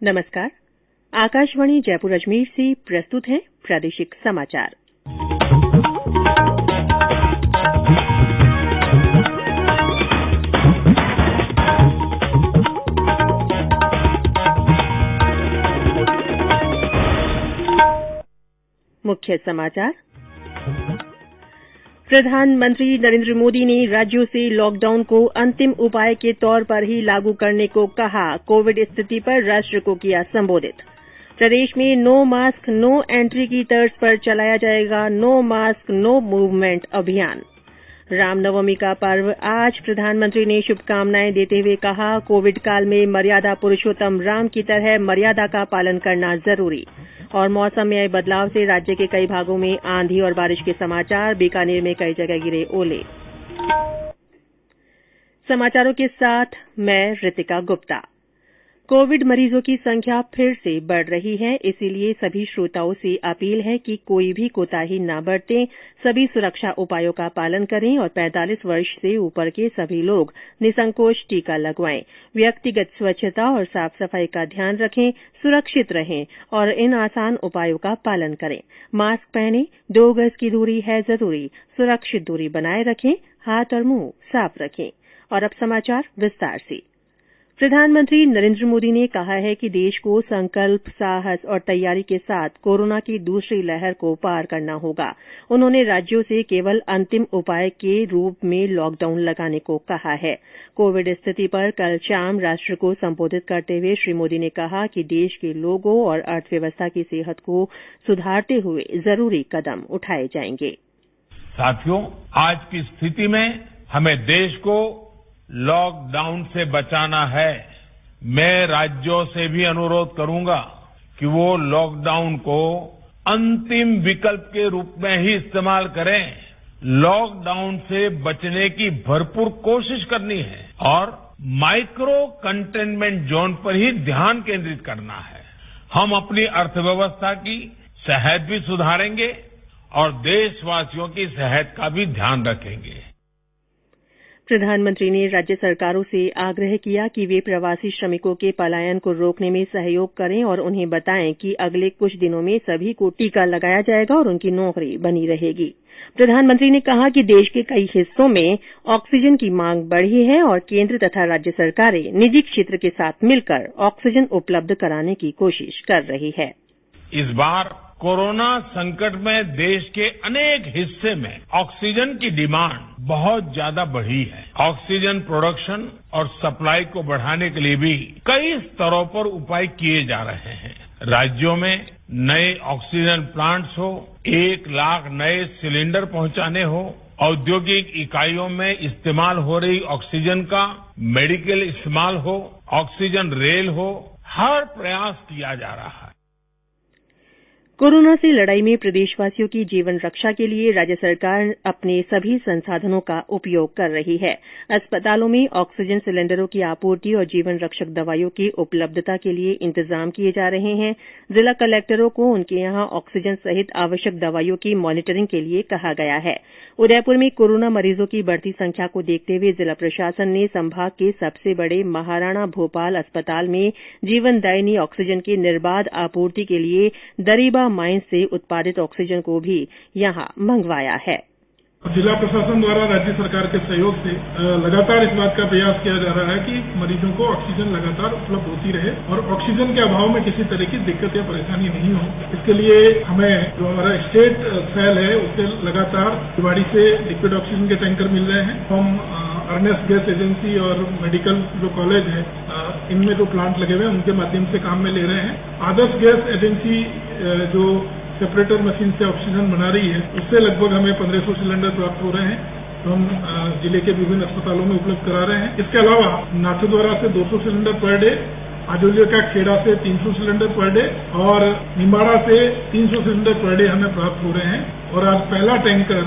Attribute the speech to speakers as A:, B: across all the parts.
A: नमस्कार। आकाशवाणी जयपुर अजमेर से प्रस्तुत है प्रादेशिक समाचार। मुख्य समाचार। प्रधानमंत्री नरेंद्र मोदी ने राज्यों से लॉकडाउन को अंतिम उपाय के तौर पर ही लागू करने को कहा। कोविड स्थिति पर राष्ट्र को किया संबोधित। प्रदेश में नो मास्क नो एंट्री की तर्ज पर चलाया जाएगा नो मास्क नो मूवमेंट अभियान। रामनवमी का पर्व आज। प्रधानमंत्री ने शुभकामनाएं देते हुए कहा, कोविड काल में मर्यादा पुरुषोत्तम राम की तरह मर्यादा का पालन करना जरूरी। और मौसम में आए बदलाव से राज्य के कई भागों में आंधी और बारिश के समाचार। बीकानेर में कई जगह गिरे ओले। समाचारों के साथ मैं रितिका गुप्ता। कोविड मरीजों की संख्या फिर से बढ़ रही है, इसीलिए सभी श्रोताओं से अपील है कि कोई भी कोताही न बरतें, सभी सुरक्षा उपायों का पालन करें और 45 वर्ष से ऊपर के सभी लोग निसंकोच टीका लगवाएं। व्यक्तिगत स्वच्छता और साफ सफाई का ध्यान रखें, सुरक्षित रहें और इन आसान उपायों का पालन करें। मास्क पहनें, 2 गज की दूरी है जरूरी, सुरक्षित दूरी बनाए रखें, हाथ और मुंह साफ रखें। और अब समाचार विस्तार से। प्रधानमंत्री नरेंद्र मोदी ने कहा है कि देश को संकल्प, साहस और तैयारी के साथ कोरोना की दूसरी लहर को पार करना होगा। उन्होंने राज्यों से केवल अंतिम उपाय के रूप में लॉकडाउन लगाने को कहा है। कोविड स्थिति पर कल शाम राष्ट्र को संबोधित करते हुए श्री मोदी ने कहा कि देश के लोगों और अर्थव्यवस्था की सेहत को सुधारते हुए जरूरी कदम उठाए जाएंगे।
B: साथियों, आज की स्थिति में हमें देश को लॉकडाउन से बचाना है। मैं राज्यों से भी अनुरोध करूंगा कि वो लॉकडाउन को अंतिम विकल्प के रूप में ही इस्तेमाल करें। लॉकडाउन से बचने की भरपूर कोशिश करनी है और माइक्रो कंटेनमेंट जोन पर ही ध्यान केंद्रित करना है। हम अपनी अर्थव्यवस्था की सेहत भी सुधारेंगे और देशवासियों की सेहत का भी ध्यान रखेंगे।
A: प्रधानमंत्री ने राज्य सरकारों से आग्रह किया कि वे प्रवासी श्रमिकों के पलायन को रोकने में सहयोग करें और उन्हें बताएं कि अगले कुछ दिनों में सभी को टीका लगाया जाएगा और उनकी नौकरी बनी रहेगी। प्रधानमंत्री ने कहा कि देश के कई हिस्सों में ऑक्सीजन की मांग बढ़ी है और केंद्र तथा राज्य सरकारें निजी क्षेत्र के साथ मिलकर ऑक्सीजन उपलब्ध कराने की कोशिश कर रही है।
B: इस बार कोरोना संकट में देश के अनेक हिस्से में ऑक्सीजन की डिमांड बहुत ज्यादा बढ़ी है। ऑक्सीजन प्रोडक्शन और सप्लाई को बढ़ाने के लिए भी कई स्तरों पर उपाय किए जा रहे हैं। राज्यों में नए ऑक्सीजन प्लांट्स हो, 1 लाख नए सिलेंडर पहुंचाने हो, औद्योगिक इकाइयों में इस्तेमाल हो रही ऑक्सीजन का मेडिकल इस्तेमाल हो, ऑक्सीजन रेल हो, हर प्रयास किया जा रहा है।
A: कोरोना से लड़ाई में प्रदेशवासियों की जीवन रक्षा के लिए राज्य सरकार अपने सभी संसाधनों का उपयोग कर रही है। अस्पतालों में ऑक्सीजन सिलेंडरों की आपूर्ति और जीवन रक्षक दवाइयों की उपलब्धता के लिए इंतजाम किए जा रहे हैं। जिला कलेक्टरों को उनके यहां ऑक्सीजन सहित आवश्यक दवाइयों की मॉनिटरिंग के लिए कहा गया है। उदयपुर में कोरोना मरीजों की बढ़ती संख्या को देखते हुए जिला प्रशासन ने संभाग के सबसे बड़े महाराणा भोपाल अस्पताल में जीवनदायिनी ऑक्सीजन की निर्बाध आपूर्ति के लिए दरीबा माइंस से उत्पादित ऑक्सीजन को भी यहां मंगवाया है।
C: जिला प्रशासन द्वारा राज्य सरकार के सहयोग से लगातार इस बात का प्रयास किया जा रहा है कि मरीजों को ऑक्सीजन लगातार उपलब्ध होती रहे और ऑक्सीजन के अभाव में किसी तरह की दिक्कत या परेशानी नहीं हो। इसके लिए हमें जो हमारा स्टेट सेल है उससे लगातार दिवाड़ी से लिक्विड ऑक्सीजन के टैंकर मिल रहे हैं। हम अर्नेस्ट गैस एजेंसी और मेडिकल जो कॉलेज है इनमें जो प्लांट लगे हुए हैं उनके माध्यम से काम में ले रहे हैं। आदर्श गैस एजेंसी जो सेपरेटर मशीन से ऑक्सीजन बना रही है उससे लगभग हमें 1500 सिलेंडर प्राप्त हो रहे हैं, तो हम जिले के विभिन्न अस्पतालों में उपलब्ध करा रहे हैं। इसके अलावा नाथद्वारा से 200 सिलेंडर पर डे, आजोलिया का खेड़ा से 300 सिलेंडर पर डे और निमाड़ा से 300 सिलेंडर पर डे हमें प्राप्त हो रहे हैं। और आज पहला टैंकर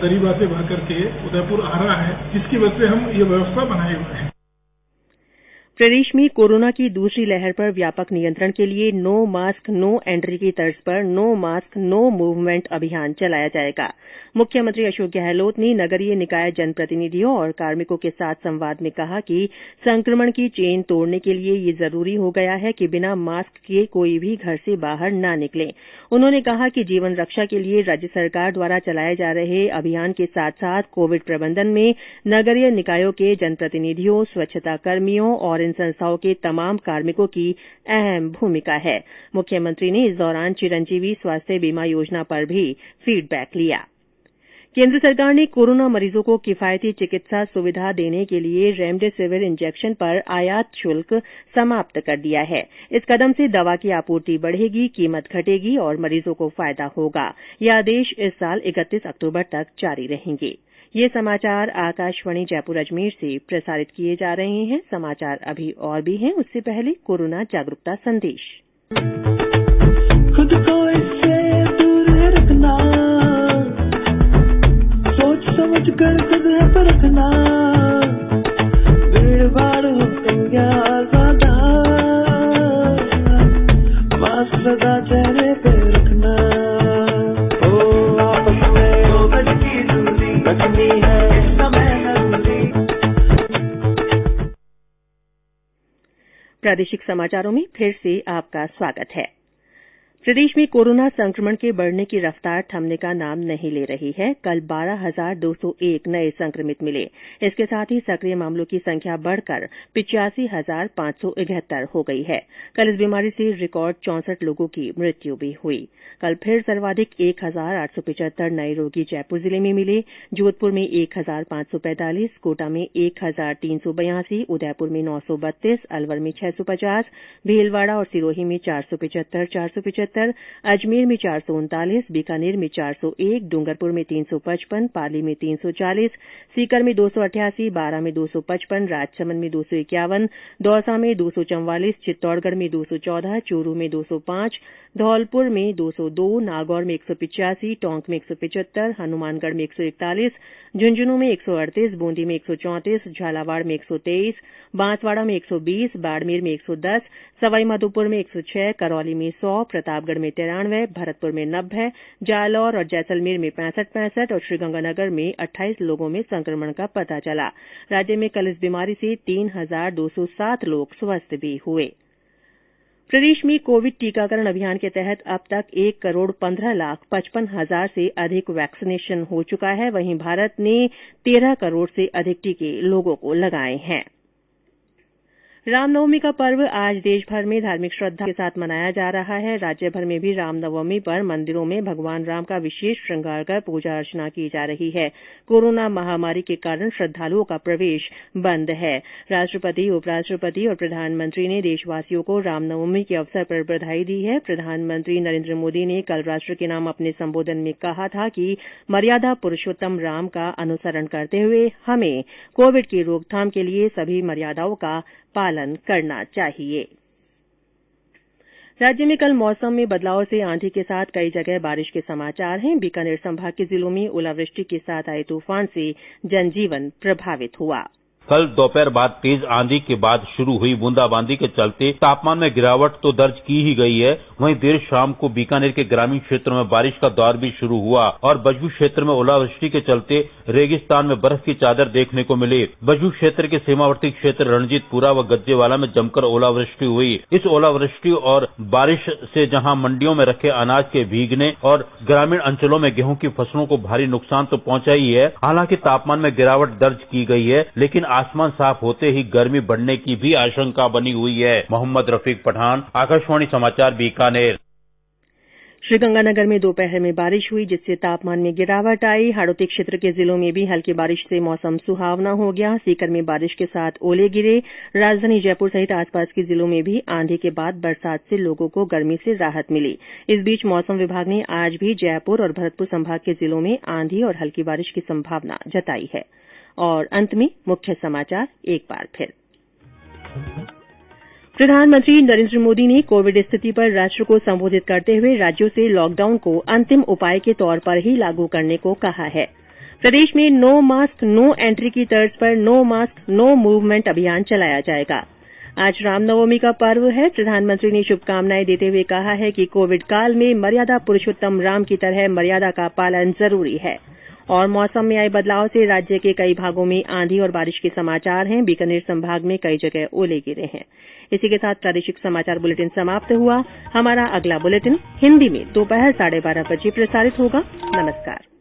C: दरीबा से भर करके उदयपुर आ रहा है, जिसकी वजह से हम ये व्यवस्था बनाए हुए हैं।
A: प्रदेश में कोरोना की दूसरी लहर पर व्यापक नियंत्रण के लिए नो मास्क नो एंट्री की तर्ज पर नो मास्क नो मूवमेंट अभियान चलाया जाएगा। मुख्यमंत्री अशोक गहलोत ने नगरीय निकाय जनप्रतिनिधियों और कार्मिकों के साथ संवाद में कहा कि संक्रमण की चेन तोड़ने के लिए ये जरूरी हो गया है कि बिना मास्क के कोई भी घर से बाहर न निकले। उन्होंने कहा कि जीवन रक्षा के लिए राज्य सरकार द्वारा चलाए जा रहे अभियान के साथ साथ कोविड प्रबंधन में नगरीय निकायों के जनप्रतिनिधियों, स्वच्छता कर्मियों और इन संस्थाओं के तमाम कार्मिकों की अहम भूमिका है। मुख्यमंत्री ने इस दौरान चिरंजीवी स्वास्थ्य बीमा योजना पर भी फीडबैक लिया। केंद्र सरकार ने कोरोना मरीजों को किफायती चिकित्सा सुविधा देने के लिए रेमडेसिविर इंजेक्शन पर आयात शुल्क समाप्त कर दिया है। इस कदम से दवा की आपूर्ति बढ़ेगी, कीमत घटेगी और मरीजों को फायदा होगा। ये आदेश इस साल 31 अक्टूबर तक जारी रहेंगे। ये समाचार आकाशवाणी जयपुर अजमेर से प्रसारित किए जा रहे हैं। समाचार अभी और भी हैं, उससे पहले कोरोना जागरूकता संदेश।
D: खुद को इससे दूर रखना, सोच समझ कर खुद है परखना, भीड़ भाड़ हो गया ज्यादा, मास्क लगा चेहरे पे रखना, ओ आपस में दो गज की दूरी रखनी है इस समय जरूरी।
A: प्रादेशिक समाचारों में फिर से आपका स्वागत है। प्रदेश में कोरोना संक्रमण के बढ़ने की रफ्तार थमने का नाम नहीं ले रही है। कल 12,201 नए संक्रमित मिले। इसके साथ ही सक्रिय मामलों की संख्या बढ़कर 85,571 हो गई है। कल इस बीमारी से रिकॉर्ड 64 लोगों की मृत्यु भी हुई। कल फिर सर्वाधिक 1,875 नए रोगी जयपुर जिले में मिले। जोधपुर में 1,545, कोटा में 1,382, उदयपुर में 932, अलवर में 650, भीलवाड़ा और सिरोही में 475, अजमेर में 439, बीकानेर में 401, डूंगरपुर में 355, पाली में 340, सीकर में 288, बारां में 255, राजसमंद में 251, दौसा में 244, चित्तौड़गढ़ में 214, चूरू में 205, धौलपुर में 202, नागौर में 185, टोंक में 175, हनुमानगढ़ में 141, झुंझुनू में 138, बूंदी में 134, झालावाड़ में 123, बांसवाड़ा में 120, बाड़मेर में 110, सवाईमाधोपुर में 106, करौली में 100, प्रतापगढ़ में 93, भरतपुर में 90, जालौर और जैसलमेर में 65 और श्रीगंगानगर में 28 लोगों में संक्रमण का पता चला। राज्य में कल इस बीमारी से 3,207 लोग स्वस्थ भी हुए। प्रदेश में कोविड टीकाकरण अभियान के तहत अब तक 1,15,55,000 से अधिक वैक्सीनेशन हो चुका है। वहीं भारत ने 13 करोड़ से अधिक टीके लोगों को लगाए हैं। रामनवमी का पर्व आज देशभर में धार्मिक श्रद्धा के साथ मनाया जा रहा है। राज्य भर में भी रामनवमी पर मंदिरों में भगवान राम का विशेष श्रृंगार कर पूजा अर्चना की जा रही है। कोरोना महामारी के कारण श्रद्धालुओं का प्रवेश बंद है। राष्ट्रपति, उपराष्ट्रपति और प्रधानमंत्री ने देशवासियों को रामनवमी के अवसर पर बधाई दी है। प्रधानमंत्री नरेंद्र मोदी ने कल राष्ट्र के नाम अपने संबोधन में कहा था कि मर्यादा पुरुषोत्तम राम का अनुसरण करते हुए हमें कोविड की रोकथाम के लिए सभी मर्यादाओं का पालन करना चाहिए। राज्य में कल मौसम में बदलाव से आंधी के साथ कई जगह बारिश के समाचार हैं। बीकानेर संभाग के जिलों में ओलावृष्टि के साथ आए तूफान से जनजीवन प्रभावित हुआ।
E: कल दोपहर बाद तेज आंधी के बाद शुरू हुई बूंदाबांदी के चलते तापमान में गिरावट तो दर्ज की ही गई है, वहीं देर शाम को बीकानेर के ग्रामीण क्षेत्रों में बारिश का दौर भी शुरू हुआ और बजू क्षेत्र में ओलावृष्टि के चलते रेगिस्तान में बर्फ की चादर देखने को मिली। बजू क्षेत्र के सीमावर्ती क्षेत्र रणजीतपुरा व गज्जेवाला में जमकर ओलावृष्टि हुई। इस ओलावृष्टि और बारिश से जहां मंडियों में रखे अनाज के भीगने और ग्रामीण अंचलों में गेहूं की फसलों को भारी नुकसान तो पहुंचा ही है। हालांकि तापमान में गिरावट दर्ज की गई है, लेकिन आसमान साफ होते ही गर्मी बढ़ने की भी आशंका बनी हुई है। मोहम्मद रफीक पठान, आकाशवाणी समाचार, बीकानेर।
A: श्रीगंगानगर में दोपहर में बारिश हुई, जिससे तापमान में गिरावट आई। हाड़ौती क्षेत्र के जिलों में भी हल्की बारिश से मौसम सुहावना हो गया। सीकर में बारिश के साथ ओले गिरे। राजधानी जयपुर सहित आसपास के जिलों में भी आंधी के बाद बरसात से लोगों को गर्मी से राहत मिली। इस बीच मौसम विभाग ने आज भी जयपुर और भरतपुर संभाग के जिलों में आंधी और हल्की बारिश की संभावना जताई है। और अंत में मुख्य समाचार एक बार फिर। प्रधानमंत्री नरेंद्र मोदी ने कोविड स्थिति पर राष्ट्र को संबोधित करते हुए राज्यों से लॉकडाउन को अंतिम उपाय के तौर पर ही लागू करने को कहा है। प्रदेश में नो मास्क नो एंट्री की तर्ज पर नो मास्क नो मूवमेंट अभियान चलाया जाएगा। आज रामनवमी का पर्व है। प्रधानमंत्री ने शुभकामनाएं देते हुए कहा है कि कोविड काल में मर्यादा पुरुषोत्तम राम की तरह मर्यादा का पालन जरूरी है। और मौसम में आए बदलाव से राज्य के कई भागों में आंधी और बारिश के समाचार हैं। बीकानेर संभाग में कई जगह ओले गिरे हैं। इसी के साथ प्रादेशिक समाचार बुलेटिन समाप्त हुआ। हमारा अगला बुलेटिन हिन्दी में दोपहर 12:30 बजे प्रसारित होगा। नमस्कार।